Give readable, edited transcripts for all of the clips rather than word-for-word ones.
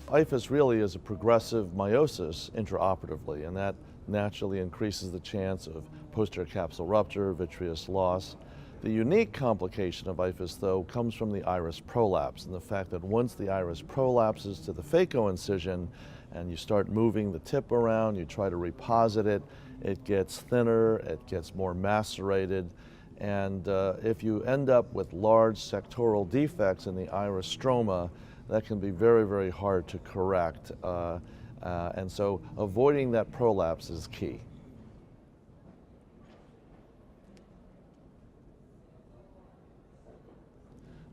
IFUS really is a progressive meiosis intraoperatively, and that naturally increases the chance of posterior capsule rupture, vitreous loss. The unique complication of IFUS, though, comes from the iris prolapse and the fact that once the iris prolapses to the phaco incision and you start moving the tip around, you try to reposit it, it gets thinner, it gets more macerated, and if you end up with large sectoral defects in the iris stroma, that can be very, very hard to correct. And so avoiding that prolapse is key.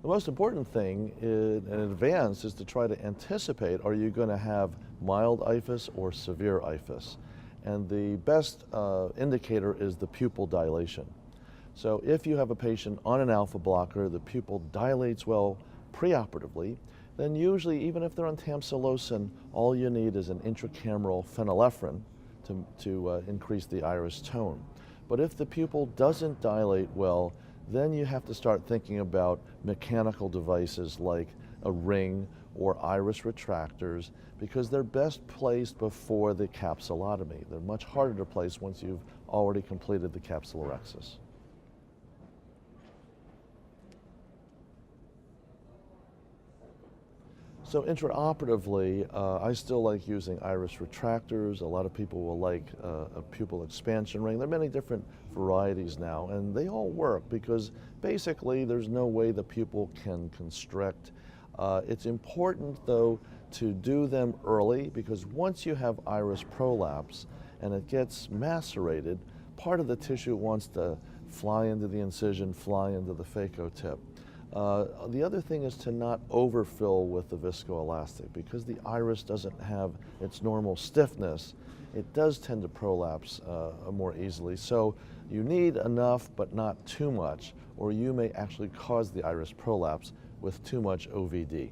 The most important thing in advance is to try to anticipate, are you going to have mild IFUS or severe IFUS? And the best indicator is the pupil dilation. So if you have a patient on an alpha blocker, the pupil dilates well preoperatively, then usually even if they're on tamsulosin, all you need is an intracameral phenylephrine to increase the iris tone. But if the pupil doesn't dilate well, then you have to start thinking about mechanical devices like a ring or iris retractors, because they're best placed before the capsulotomy. They're much harder to place once you've already completed the capsulorhexis. So intraoperatively, I still like using iris retractors. A lot of people will like a pupil expansion ring. There are many different varieties now, and they all work because basically there's no way the pupil can constrict. It's important, though, to do them early, because once you have iris prolapse and it gets macerated, part of the tissue wants to fly into the incision, fly into the phaco tip. The other thing is to not overfill with the viscoelastic, because the iris doesn't have its normal stiffness. It does tend to prolapse more easily. So you need enough, but not too much, or you may actually cause the iris prolapse with too much OVD.